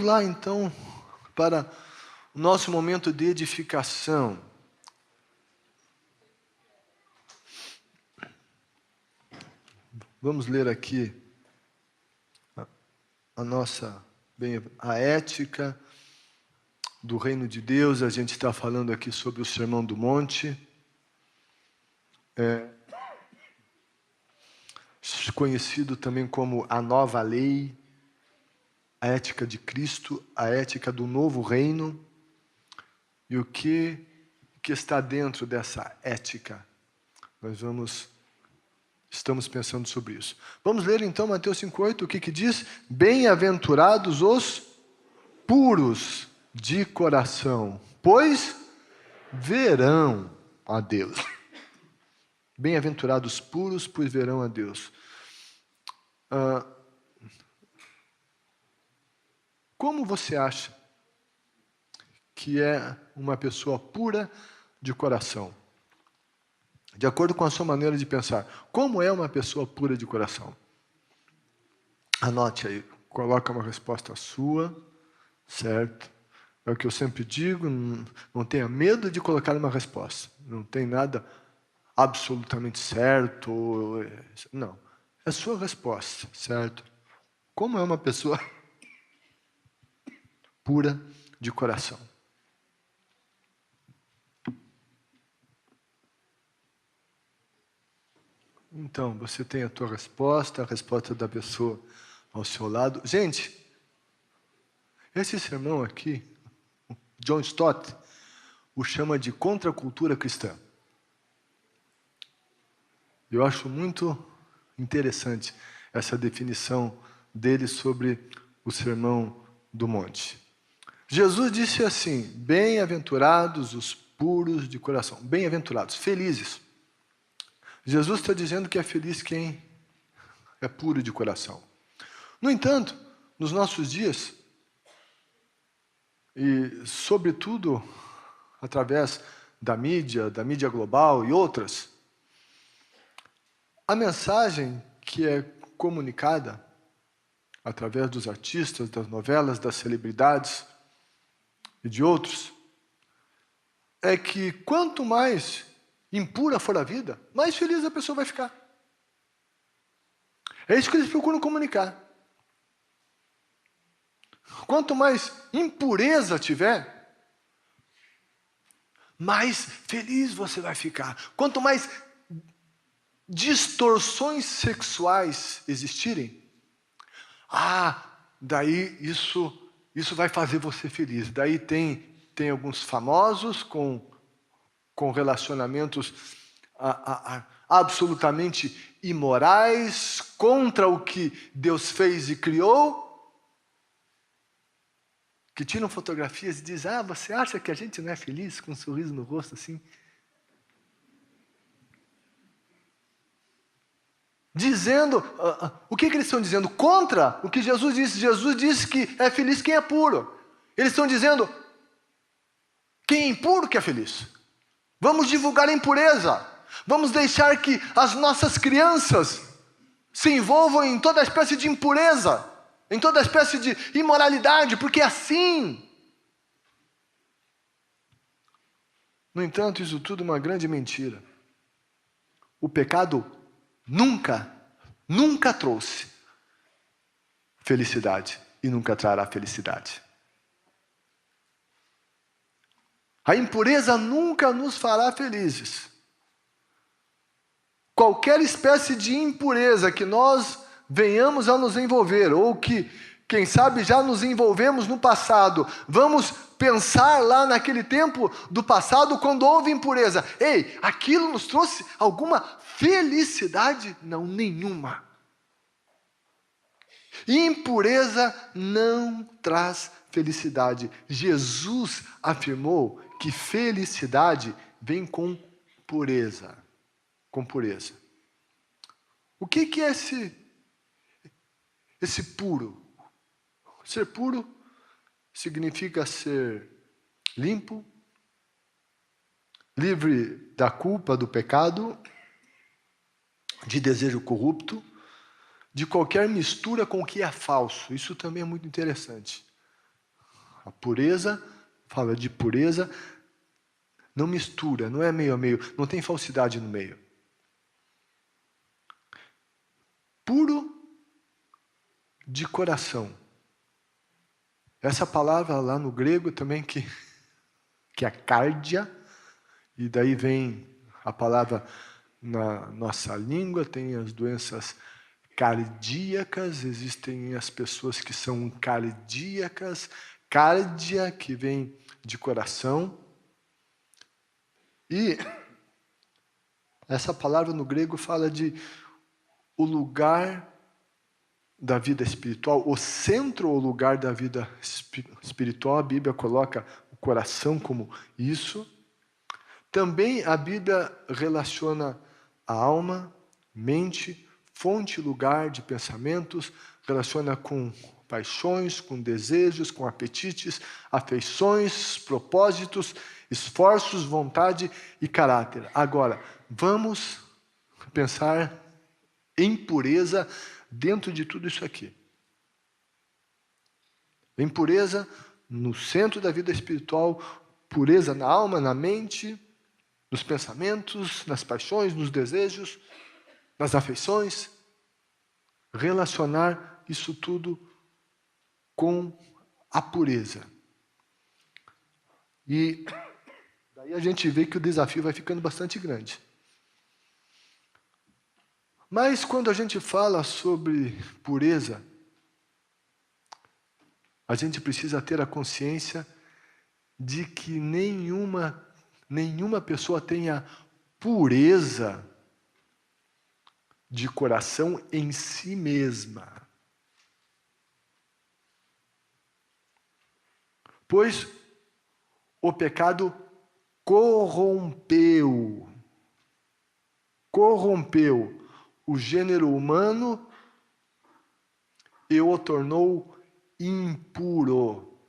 Vamos lá, então, para o nosso momento de edificação. Vamos ler aqui a ética do reino de Deus. A gente está falando aqui sobre o Sermão do Monte, conhecido também como a nova lei, a ética de Cristo, a ética do novo reino. E o que está dentro dessa ética? Estamos pensando sobre isso. Vamos ler então Mateus 5,8, o que diz? Bem-aventurados os puros de coração, pois verão a Deus. Bem-aventurados puros, pois verão a Deus. Como você acha que é uma pessoa pura de coração? De acordo com a sua maneira de pensar, como é uma pessoa pura de coração? Anote aí, coloca uma resposta sua, certo? É o que eu sempre digo, não tenha medo de colocar uma resposta. Não tem nada absolutamente certo, não. É a sua resposta, certo? Como é uma pessoa pura de coração? Então, você tem a tua resposta, a resposta da pessoa ao seu lado. Gente, esse sermão aqui, John Stott o chama de contracultura cristã. Eu acho muito interessante essa definição dele sobre o Sermão do Monte. Jesus disse assim: bem-aventurados os puros de coração. Bem-aventurados, felizes. Jesus está dizendo que é feliz quem é puro de coração. No entanto, nos nossos dias, e sobretudo através da mídia global e outras, a mensagem que é comunicada através dos artistas, das novelas, das celebridades e de outros, é que quanto mais impura for a vida, mais feliz a pessoa vai ficar. É isso que eles procuram comunicar. Quanto mais impureza tiver, mais feliz você vai ficar. Quanto mais distorções sexuais existirem, daí isso vai fazer você feliz. Daí tem alguns famosos com relacionamentos absolutamente imorais, contra o que Deus fez e criou, que tiram fotografias e dizem: você acha que a gente não é feliz com um sorriso no rosto assim? Dizendo, o que eles estão dizendo? Contra o que Jesus disse. Jesus disse que é feliz quem é puro. Eles estão dizendo, quem é impuro que é feliz. Vamos divulgar a impureza. Vamos deixar que as nossas crianças se envolvam em toda espécie de impureza, em toda espécie de imoralidade, porque é assim. No entanto, isso tudo é uma grande mentira. O pecado nunca trouxe felicidade e nunca trará felicidade. A impureza nunca nos fará felizes. Qualquer espécie de impureza que nós venhamos a nos envolver, ou que, quem sabe, já nos envolvemos no passado, vamos pensar lá naquele tempo do passado, quando houve impureza. Ei, aquilo nos trouxe alguma felicidade? Não, nenhuma. Impureza não traz felicidade. Jesus afirmou que felicidade vem com pureza. Com pureza. O que é esse puro? Ser puro significa ser limpo, livre da culpa do pecado, de desejo corrupto, de qualquer mistura com o que é falso. Isso também é muito interessante. A pureza, fala de pureza, não mistura, não é meio a meio, não tem falsidade no meio. Puro de coração. Essa palavra lá no grego também que é cárdia, e daí vem a palavra na nossa língua, tem as doenças cardíacas, existem as pessoas que são cardíacas, cárdia, que vem de coração. E essa palavra no grego fala de o lugar da vida espiritual, o centro ou lugar da vida espiritual. A Bíblia coloca o coração como isso. Também a Bíblia relaciona a alma, mente, fonte e lugar de pensamentos, relaciona com paixões, com desejos, com apetites, afeições, propósitos, esforços, vontade e caráter. Agora, vamos pensar em pureza dentro de tudo isso aqui. Em pureza no centro da vida espiritual, pureza na alma, na mente, nos pensamentos, nas paixões, nos desejos, nas afeições. Relacionar isso tudo com a pureza. E daí a gente vê que o desafio vai ficando bastante grande. Mas quando a gente fala sobre pureza, a gente precisa ter a consciência de que nenhuma pessoa tenha pureza de coração em si mesma. Pois o pecado corrompeu o gênero humano e o tornou impuro.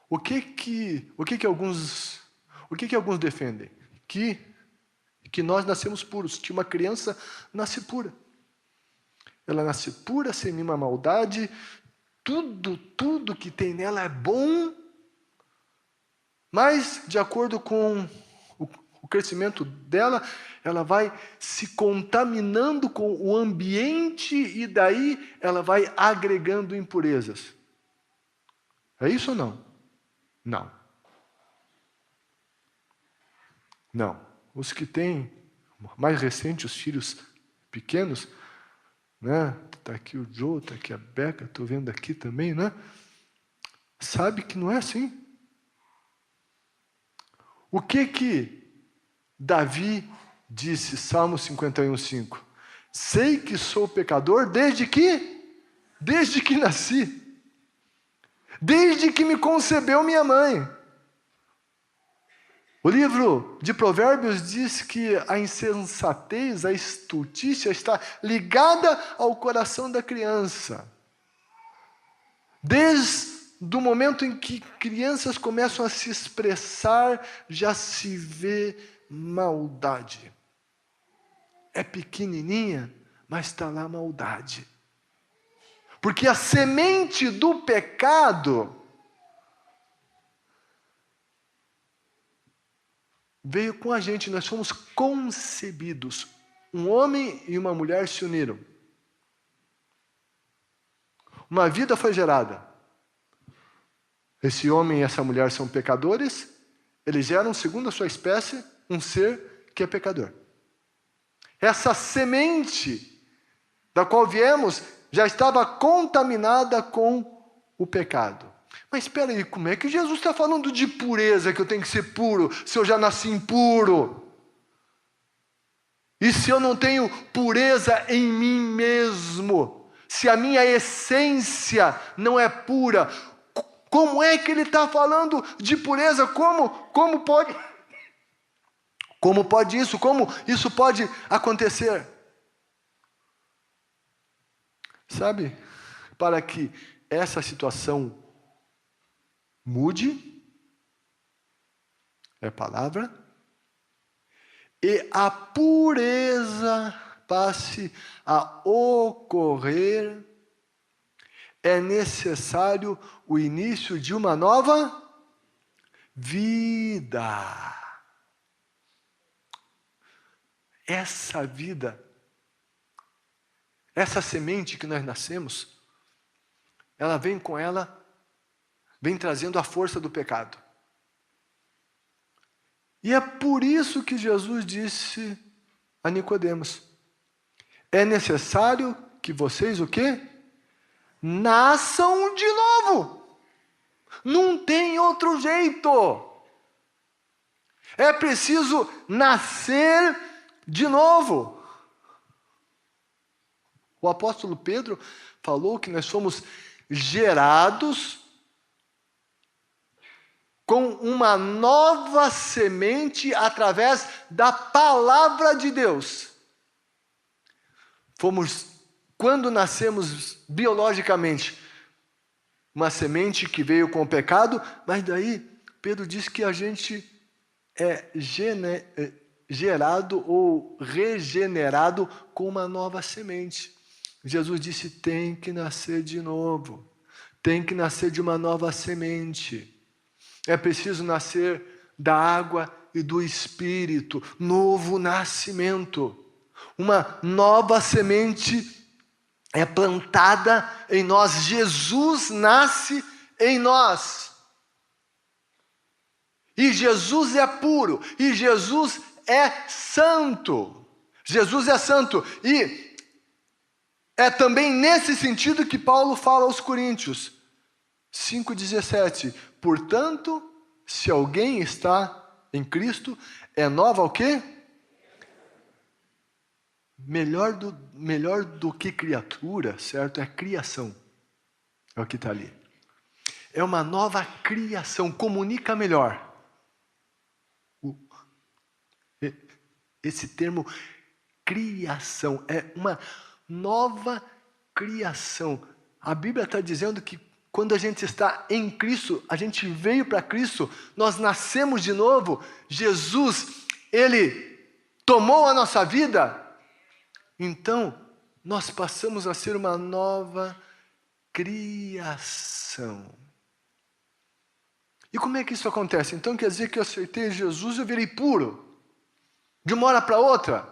O que alguns defendem? Que nós nascemos puros, que uma criança nasce pura. Ela nasce pura, sem nenhuma maldade, tudo que tem nela é bom, mas, de acordo com o crescimento dela, ela vai se contaminando com o ambiente e daí ela vai agregando impurezas. É isso ou não? Não. Os que têm, mais recente, os filhos pequenos, né? Está aqui o Joe, está aqui a Beca, estou vendo aqui também, né? Sabe que não é assim. O que Davi disse, Salmo 51:5? Sei que sou pecador desde que nasci. Desde que me concebeu minha mãe. O livro de Provérbios diz que a insensatez, a estultícia está ligada ao coração da criança. Desde o momento em que crianças começam a se expressar, já se vê maldade. É pequenininha, mas está lá a maldade. Porque a semente do pecado veio com a gente, nós fomos concebidos. Um homem e uma mulher se uniram. Uma vida foi gerada. Esse homem e essa mulher são pecadores, eles geram, segundo a sua espécie, um ser que é pecador. Essa semente da qual viemos já estava contaminada com o pecado. Mas espera aí, como é que Jesus está falando de pureza, que eu tenho que ser puro, se eu já nasci impuro? E se eu não tenho pureza em mim mesmo? Se a minha essência não é pura, como é que ele está falando de pureza? Como pode isso? Como isso pode acontecer? Sabe, para que essa situação mude, é palavra, e a pureza passe a ocorrer, é necessário o início de uma nova vida. Essa vida, essa semente que nós nascemos, ela vem com ela, vem trazendo a força do pecado. E é por isso que Jesus disse a Nicodemos: é necessário que vocês o quê? Nasçam de novo. Não tem outro jeito. É preciso nascer de novo. O apóstolo Pedro falou que nós somos gerados com uma nova semente através da palavra de Deus. Quando nascemos biologicamente, uma semente que veio com o pecado, mas daí Pedro diz que a gente é gerado ou regenerado com uma nova semente. Jesus disse: tem que nascer de novo, tem que nascer de uma nova semente. É preciso nascer da água e do Espírito, novo nascimento. Uma nova semente é plantada em nós. Jesus nasce em nós. E Jesus é puro, e Jesus é santo. Jesus é santo. E é também nesse sentido que Paulo fala aos Coríntios 5,17. Portanto, se alguém está em Cristo, é nova o quê? Melhor do que criatura, certo? É criação. É o que está ali. É uma nova criação, comunica melhor. Esse termo criação é uma nova criação. A Bíblia está dizendo que quando a gente está em Cristo, a gente veio para Cristo, nós nascemos de novo. Jesus, Ele tomou a nossa vida. Então, nós passamos a ser uma nova criação. E como é que isso acontece? Então quer dizer que eu aceitei Jesus e eu virei puro? De uma hora para outra?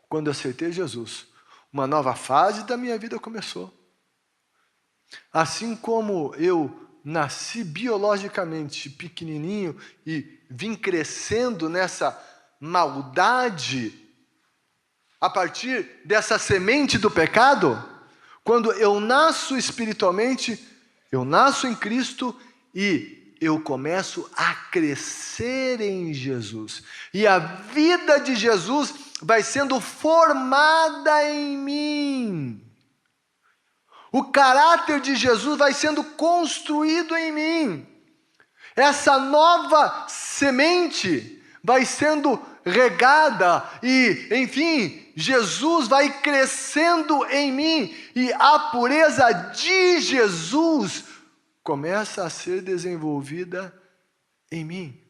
Quando eu aceitei Jesus, uma nova fase da minha vida começou. Assim como eu nasci biologicamente pequenininho e vim crescendo nessa maldade, a partir dessa semente do pecado, quando eu nasço espiritualmente, eu nasço em Cristo e eu começo a crescer em Jesus. E a vida de Jesus vai sendo formada em mim. O caráter de Jesus vai sendo construído em mim. Essa nova semente vai sendo regada e, enfim, Jesus vai crescendo em mim e a pureza de Jesus começa a ser desenvolvida em mim.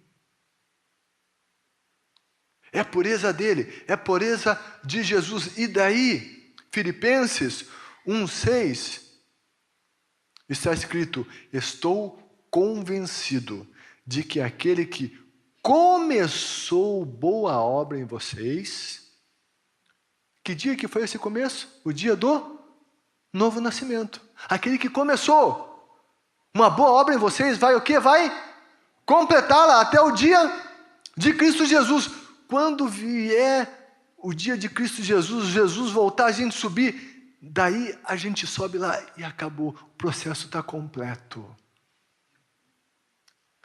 É a pureza dele, é a pureza de Jesus. E daí, Filipenses 1,6, está escrito: estou convencido de que aquele que começou boa obra em vocês. Que dia que foi esse começo? O dia do novo nascimento. Aquele que começou uma boa obra em vocês, vai o quê? Vai completá-la até o dia de Cristo Jesus. Quando vier o dia de Cristo Jesus, Jesus voltar, a gente subir, daí a gente sobe lá e acabou. O processo está completo.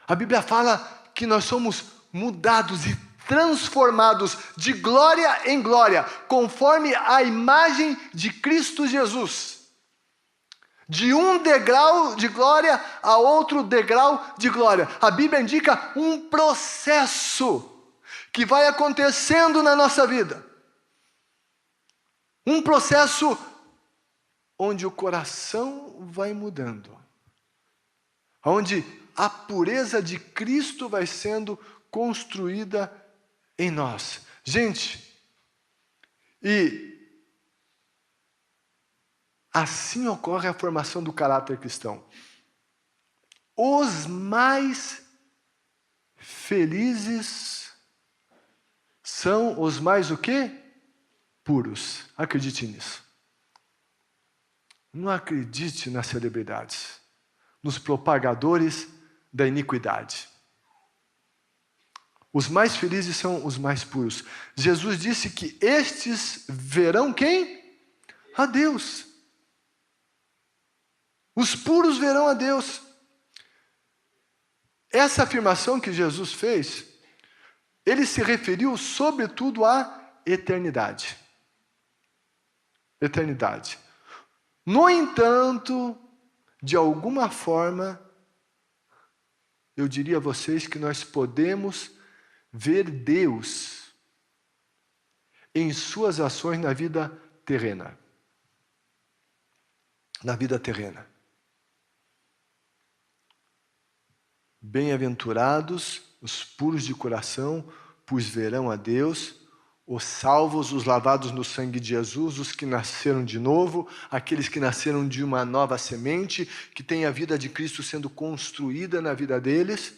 A Bíblia fala que nós somos mudados e transformados de glória em glória, conforme a imagem de Cristo Jesus. De um degrau de glória a outro degrau de glória. A Bíblia indica um processo que vai acontecendo na nossa vida. Um processo onde o coração vai mudando. Onde a pureza de Cristo vai sendo construída em nós. Gente, E assim ocorre a formação do caráter cristão. Os mais felizes são os mais o quê? Puros. Acredite nisso. Não acredite nas celebridades, nos propagadores da iniquidade. Os mais felizes são os mais puros. Jesus disse que estes verão quem? A Deus. Os puros verão a Deus. Essa afirmação que Jesus fez, ele se referiu sobretudo à eternidade. Eternidade. No entanto, de alguma forma, eu diria a vocês que nós podemos ver Deus em suas ações na vida terrena. Na vida terrena. Bem-aventurados os puros de coração, pois verão a Deus. Os salvos, os lavados no sangue de Jesus, os que nasceram de novo, aqueles que nasceram de uma nova semente, que tem a vida de Cristo sendo construída na vida deles.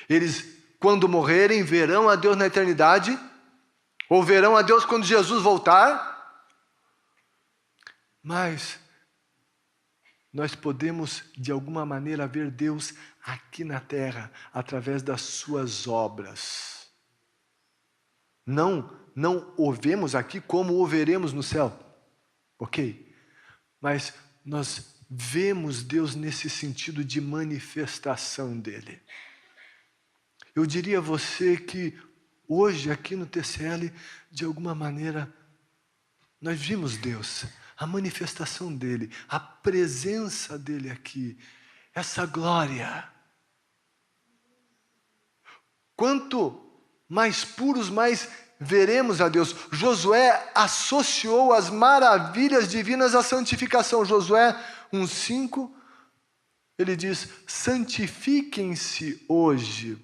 Eles, quando morrerem, verão a Deus na eternidade, ou verão a Deus quando Jesus voltar. Mas nós podemos, de alguma maneira, ver Deus aqui na terra, através das suas obras. Não o vemos aqui como o veremos no céu, ok? Mas nós vemos Deus nesse sentido de manifestação dele. Eu diria a você que hoje aqui no TCL, de alguma maneira, nós vimos Deus, a manifestação dele, a presença dele aqui, essa glória. Quanto mais puros, mais veremos a Deus. Josué associou as maravilhas divinas à santificação. Josué 1,5, ele diz: santifiquem-se hoje,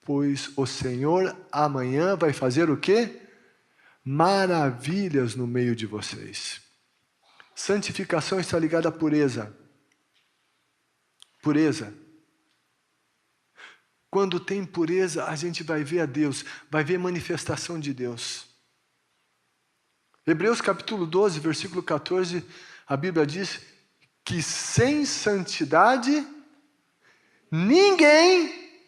pois o Senhor amanhã vai fazer o quê? Maravilhas no meio de vocês. Santificação está ligada à pureza. Pureza. Quando tem pureza, a gente vai ver a Deus, vai ver manifestação de Deus. Hebreus capítulo 12, versículo 14, a Bíblia diz que sem santidade ninguém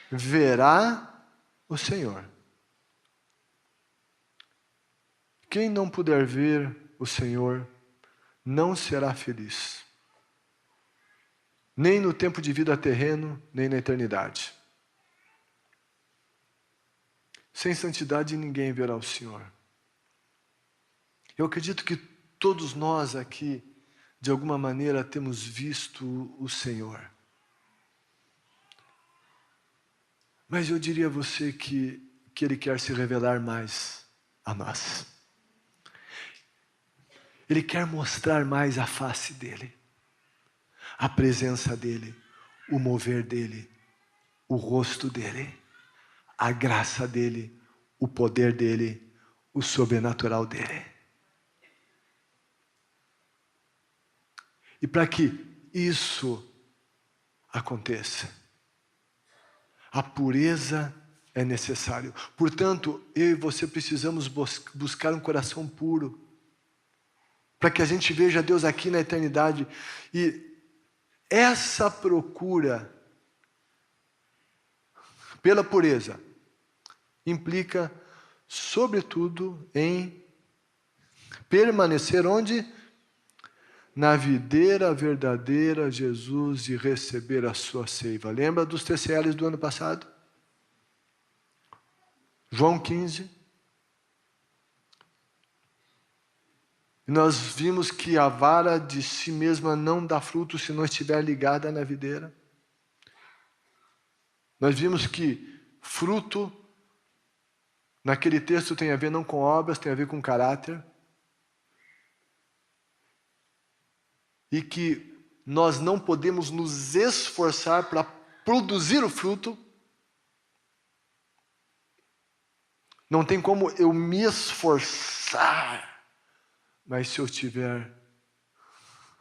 verá o Senhor. Quem não puder ver o Senhor não será feliz, nem no tempo de vida terreno, nem na eternidade. Sem santidade ninguém verá o Senhor. Eu acredito que todos nós aqui, de alguma maneira, temos visto o Senhor. Mas eu diria a você que Ele quer se revelar mais a nós. Ele quer mostrar mais a face dEle, a presença dEle, o mover dEle, o rosto dEle, a graça dEle, o poder dEle, o sobrenatural dEle. E para que isso aconteça, a pureza é necessário. Portanto, eu e você precisamos buscar um coração puro, para que a gente veja Deus aqui na eternidade. E essa procura pela pureza implica, sobretudo, em permanecer onde? Na videira verdadeira, Jesus, e receber a sua seiva. Lembra dos TCLs do ano passado? João 15. E nós vimos que a vara de si mesma não dá fruto se não estiver ligada na videira. Nós vimos que fruto, naquele texto, tem a ver não com obras, tem a ver com caráter. E que nós não podemos nos esforçar para produzir o fruto. Não tem como eu me esforçar. Mas se eu estiver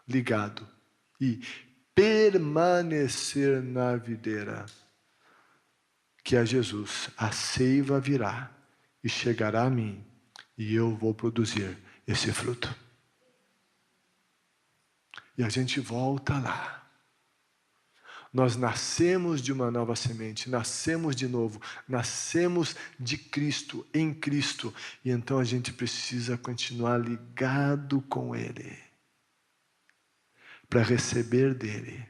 ligado e permanecer na videira, que é Jesus, a seiva virá e chegará a mim, e eu vou produzir esse fruto. E a gente volta lá. Nós nascemos de uma nova semente, nascemos de novo, nascemos de Cristo, em Cristo. E então a gente precisa continuar ligado com Ele, para receber dEle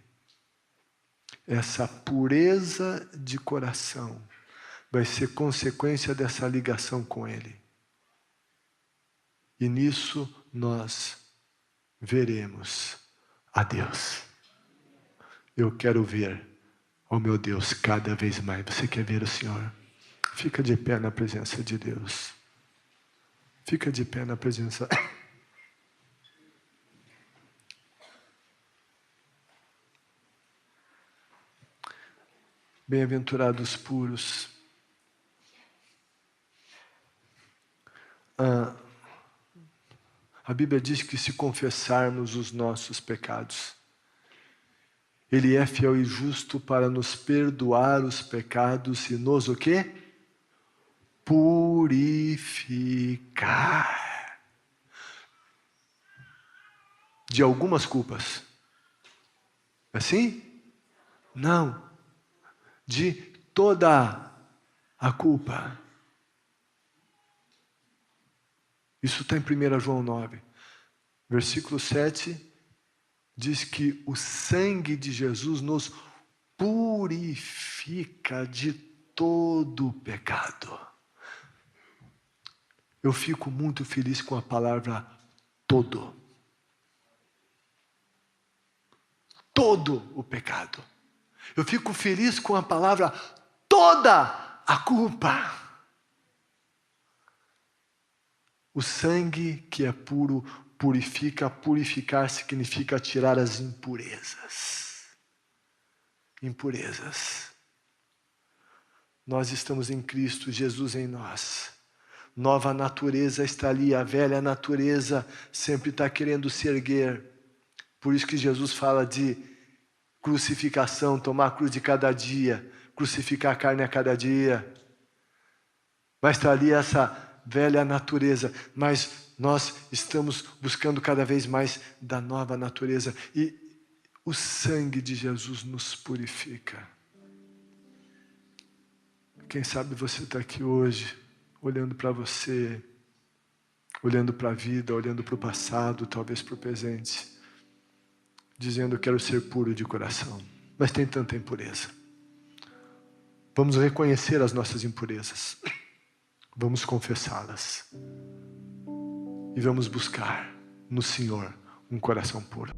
essa pureza de coração. Vai ser consequência dessa ligação com Ele. E nisso nós veremos a Deus. Eu quero ver o meu Deus cada vez mais. Você quer ver o Senhor? Fica de pé na presença de Deus. Fica de pé na presença. Bem-aventurados puros. A Bíblia diz que se confessarmos os nossos pecados, Ele é fiel e justo para nos perdoar os pecados e nos o quê? Purificar de algumas culpas. Assim? Não. De toda a culpa. Isso está em 1 João 9. Versículo 7 diz que o sangue de Jesus nos purifica de todo o pecado. Eu fico muito feliz com a palavra todo. Todo o pecado. Eu fico feliz com a palavra toda a culpa. O sangue que é puro purifica. Purificar significa tirar as impurezas. Impurezas. Nós estamos em Cristo, Jesus em nós. Nova natureza está ali. A velha natureza sempre está querendo se erguer. Por isso que Jesus fala de crucificação, tomar a cruz de cada dia, crucificar a carne a cada dia. Mas está ali essa velha natureza, mas nós estamos buscando cada vez mais da nova natureza. E o sangue de Jesus nos purifica. Quem sabe você está aqui hoje, olhando para você, olhando para a vida, olhando para o passado, talvez para o presente, dizendo: quero ser puro de coração, mas tem tanta impureza. Vamos reconhecer as nossas impurezas, vamos confessá-las e vamos buscar no Senhor um coração puro.